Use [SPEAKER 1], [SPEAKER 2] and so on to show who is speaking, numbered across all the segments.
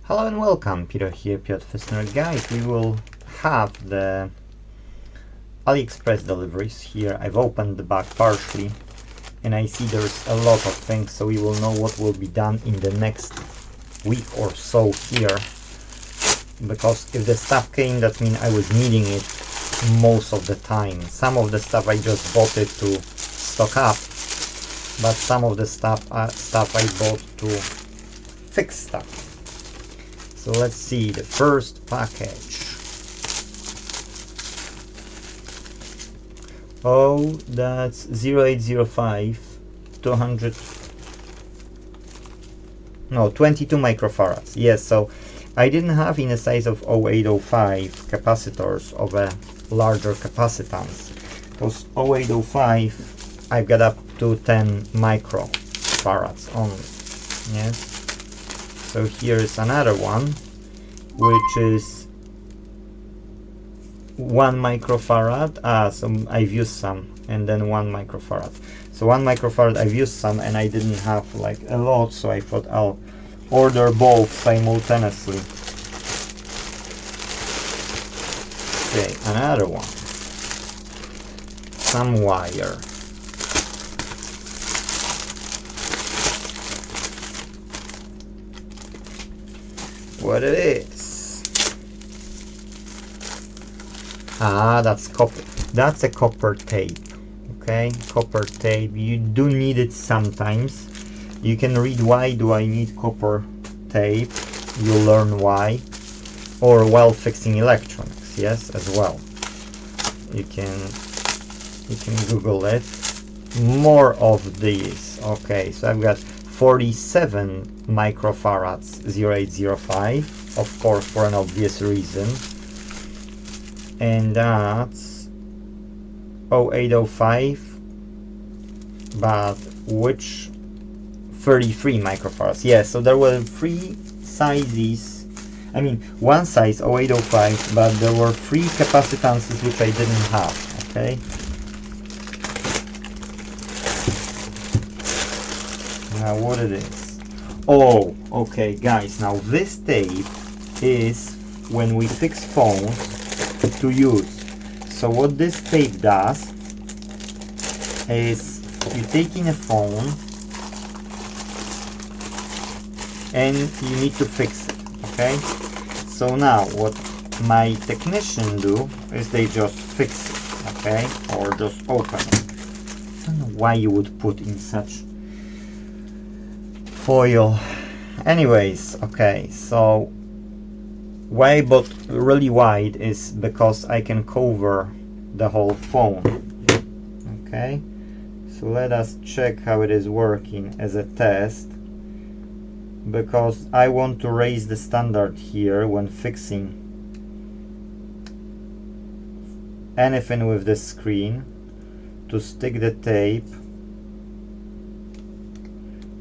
[SPEAKER 1] Hello and welcome, Peter here, Piotr Fissner. Guys, we will have the AliExpress deliveries here. I've opened the bag partially and I see there's a lot of things, so we will know what will be done in the next week or so here. Because if the stuff came, that means I was needing it most of the time. Some of the stuff I just bought it to stock up, but some of the stuff I bought to fix stuff. So let's see the first package. Oh, that's 0805 200, no, 22 microfarads. Yes, so I didn't have in a size of 0805 capacitors of a larger capacitance. Because 0805 I've got up to 10 microfarads only. Yes. So here is another one, which is 1 microfarad. So I've used some, and then 1 microfarad. So 1 microfarad I've used some, and I didn't have like a lot, so I thought I'll order both simultaneously. Okay, another one. Some wire. What it is? That's copper. That's a copper tape. Okay, copper tape. You do need it sometimes. You can read why do I need copper tape. You'll learn why. Or while fixing electronics, yes, as well. You can Google it. More of these. Okay, so I've got 47 microfarads 0805, of course, for an obvious reason, and that's 0805, but which 33 microfarads. Yes, so there were 3 sizes. I mean, one size 0805, but there were 3 capacitances which I didn't have. Okay. Now what it is? Oh, okay, guys. Now this tape is when we fix phones to use. So what this tape does is you take in a phone and you need to fix it. Okay. So now what my technician do is they just fix it. Okay, or just open it. I don't know why you would put in such foil. Anyways, okay, so why I bought really wide is because I can cover the whole phone. Okay, so let us check how it is working as a test, because I want to raise the standard here when fixing anything with the screen, to stick the tape.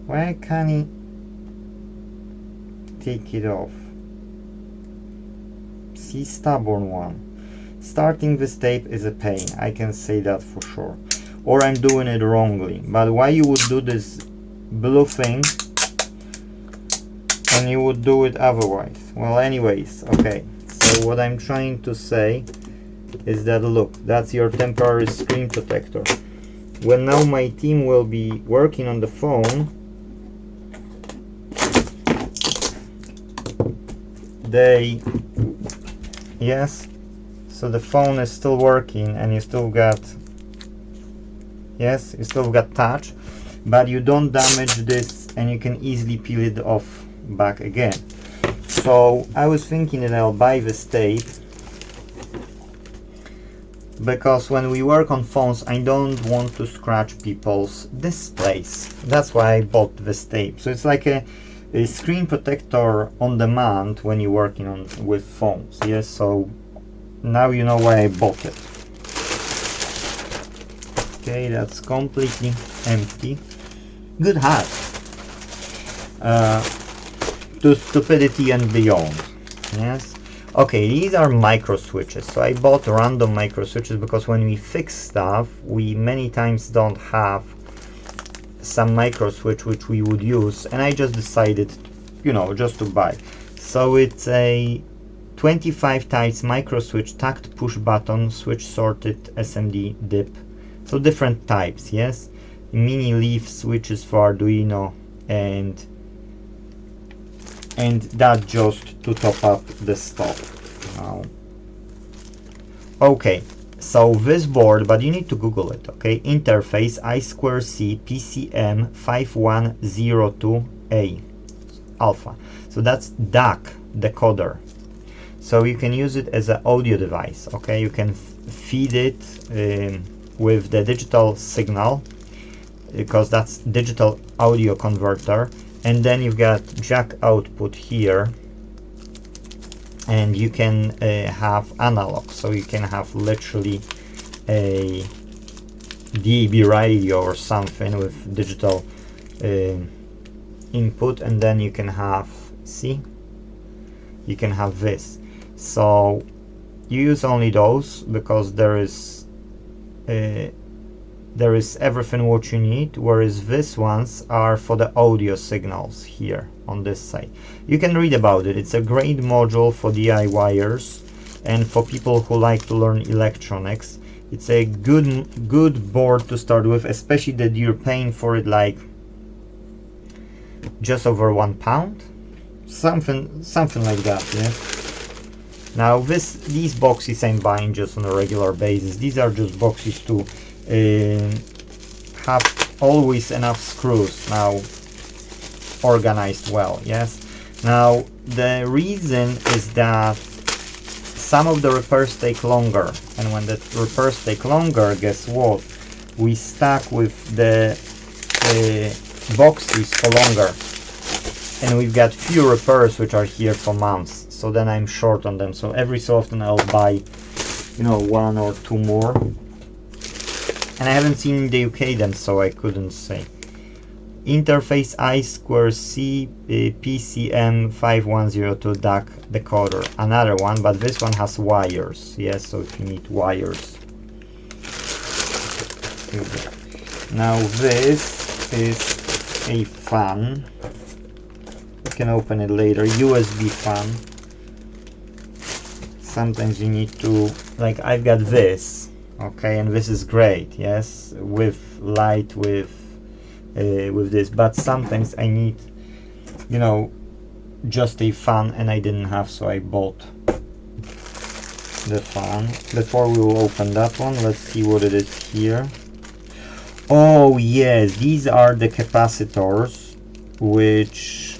[SPEAKER 1] Why can't he take it off? See, stubborn one. Starting this tape is a pain, I can say that for sure. Or I'm doing it wrongly. But why you would do this blue thing and you would do it otherwise? Well, anyways, okay. So what I'm trying to say is that, look, that's your temporary screen protector. When now my team will be working on the phone, yes, so the phone is still working and you still got, yes, you still got touch, but you don't damage this and you can easily peel it off back again. So I was thinking that I'll buy this tape, because when we work on phones I don't want to scratch people's displays. That's why I bought this tape. So it's like a screen protector on demand when you're working with phones. Yes, so now you know why I bought it. Okay, that's completely empty. Good hat. To stupidity and beyond. Yes. Okay, these are micro switches. So I bought random micro switches because when we fix stuff, we many times don't have some micro switch which we would use, and I just decided, you know, just to buy. So it's a 25 types micro switch, tact push button, switch sorted SMD dip. So different types, yes. Mini leaf switches for Arduino, and that just to top up the stock. Now, okay, so this board, but you need to Google it, okay? Interface I2C PCM 5102A alpha. So that's DAC decoder. So you can use it as an audio device, okay? You can feed it with the digital signal, because that's digital audio converter, and then you've got jack output here, and you can have analog, so you can have literally a DAB radio or something with digital input, and then you can have, see, you can have this. So you use only those because there is everything what you need, whereas these ones are for the audio signals here on this side. You can read about it. It's a great module for DIYers and for people who like to learn electronics. It's a good board to start with, especially that you're paying for it like just over £1, something like that, yeah. Now these boxes I'm buying just on a regular basis. These are just boxes to have always enough screws now organized well, yes. Now the reason is that some of the repairs take longer, and when the repairs take longer, guess what? We stuck with the boxes for longer, and we've got few repairs which are here for months. So then I'm short on them. So every so often I'll buy, one or two more. And I haven't seen in the UK then, so I couldn't say. Interface I2C PCM 5102 DAC decoder. Another one, but this one has wires. Yes, so if you need wires. Now this is a fan. You can open it later. USB fan. Sometimes you need to, like I've got this, okay, and this is great, yes, with light, with this, but sometimes I need, just a fan, and I didn't have, so I bought the fan. Before we will open that one, let's see what it is here. Oh yes, these are the capacitors, which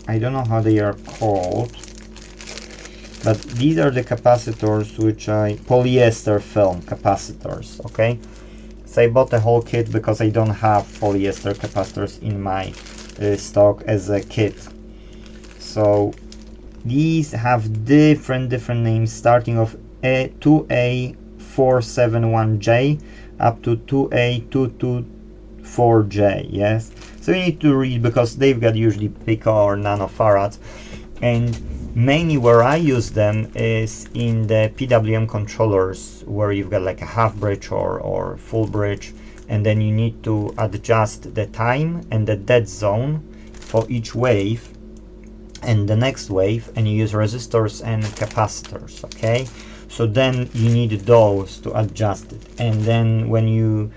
[SPEAKER 1] I don't know how they are called. But these are the capacitors which polyester film capacitors, okay? So I bought the whole kit because I don't have polyester capacitors in my stock as a kit. So these have different names, starting of 2A471J up to 2A224J, yes? So you need to read because they've got usually pico or nanofarads, and mainly where I use them is in the PWM controllers, where you've got like a half bridge or full bridge, and then you need to adjust the time and the dead zone for each wave and the next wave, and you use resistors and capacitors, okay? So then you need those to adjust it, and then when you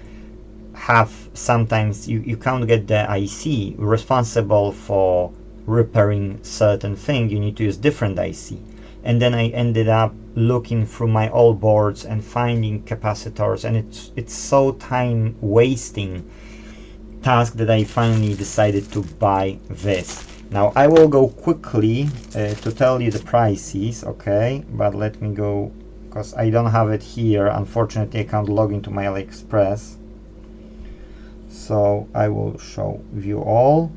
[SPEAKER 1] have, sometimes you can't get the IC responsible for repairing certain thing, you need to use different IC. And then I ended up looking through my old boards and finding capacitors, and it's so time wasting task that I finally decided to buy this. Now I will go quickly to tell you the prices, okay, but let me go, because I don't have it here, unfortunately I can't log into my AliExpress, so I will show you all.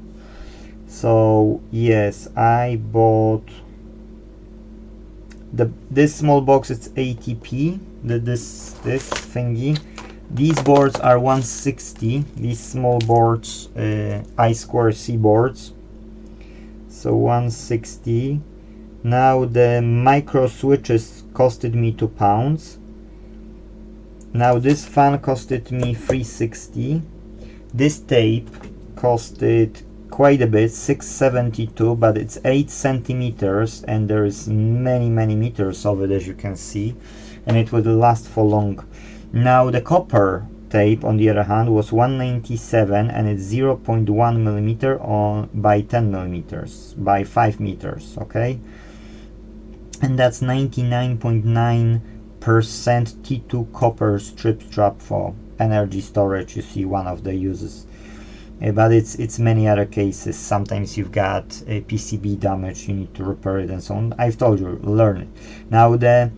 [SPEAKER 1] So yes, I bought this small box. It's ATP. This thingy. These boards are 160. These small boards, I2C boards. So 160. Now the micro switches costed me £2. Now this fan costed me 360. This tape costed quite a bit, 672, but it's 8 centimeters, and there is many meters of it, as you can see, and it will last for long. Now the copper tape, on the other hand, was 197, and it's 0.1 millimeter on by 10 millimeters by 5 meters. Okay, and that's 99.9% T2 copper strip strap for energy storage. You see one of the uses. But it's many other cases. Sometimes you've got a PCB damage, you need to repair it and so on. I've told you, learn it. Now the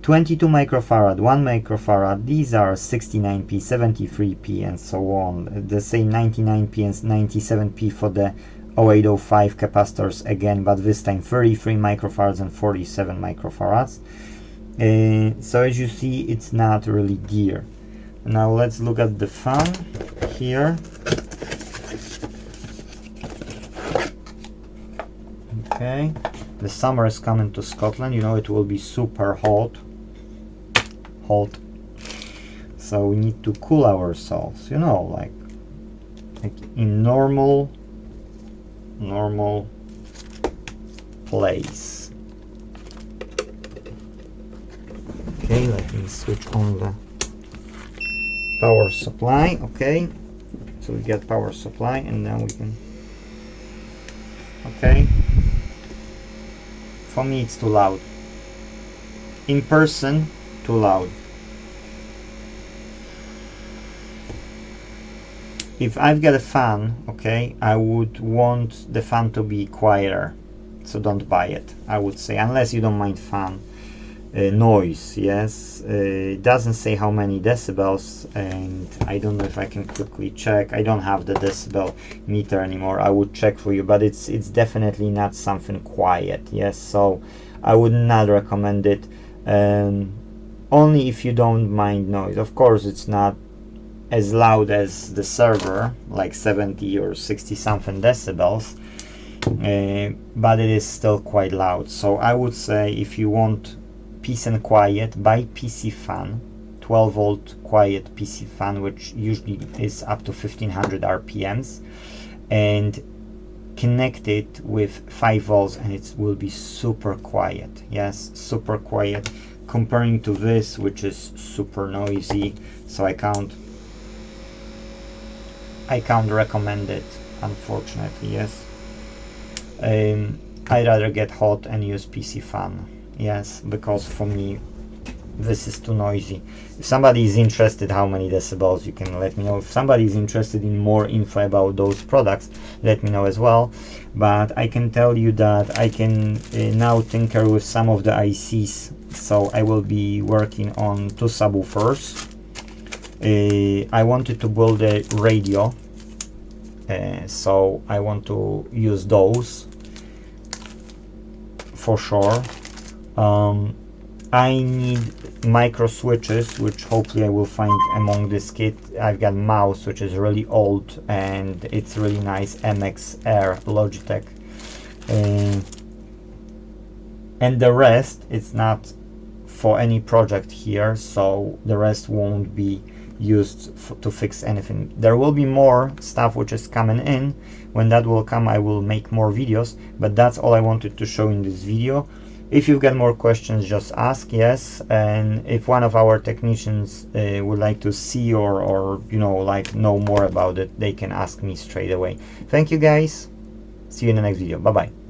[SPEAKER 1] 22 microfarad, 1 microfarad, these are 69p, 73p and so on. The same 99p and 97p for the 0805 capacitors again, but this time 33 microfarads and 47 microfarads. So as you see, it's not really dear. Now let's look at the fan here. Okay, the summer is coming to Scotland, you know, it will be super hot, so we need to cool ourselves, you know, like in normal place. Okay, let me switch on the power supply. Okay, so we get power supply, and then we can, okay, for me it's too loud, in person too loud. If I've got a fan, okay, I would want the fan to be quieter, so don't buy it, I would say, unless you don't mind fan noise. Yes, it doesn't say how many decibels, and I don't know if I can quickly check. I don't have the decibel meter anymore. I would check for you, but it's definitely not something quiet. Yes, so I would not recommend it, only if you don't mind noise. Of course, it's not as loud as the server, like 70 or 60 something decibels, but it is still quite loud. So I would say, if you want peace and quiet, buy PC fan, 12 volt quiet PC fan, which usually is up to 1500 RPMs, and connect it with 5 volts, and it will be super quiet. Yes, super quiet, comparing to this, which is super noisy. So I can't recommend it, unfortunately. Yes, I'd rather get hot and use PC fan. Yes, because for me this is too noisy. If somebody is interested how many decibels, you can let me know. If somebody is interested in more info about those products, let me know as well. But I can tell you that I can now tinker with some of the ICs. So I will be working on 2 subwoofers. I wanted to build a radio, so I want to use those for sure. I need micro switches, which hopefully I will find among this kit. I've got mouse, which is really old and it's really nice, MX Air Logitech, and the rest, it's not for any project here, so the rest won't be used to fix anything. There will be more stuff which is coming in. When that will come, I will make more videos, but that's all I wanted to show in this video. If you've got more questions, just ask. Yes, and if one of our technicians would like to see or you know, like know more about it, they can ask me straight away. Thank you guys, see you in the next video. Bye bye.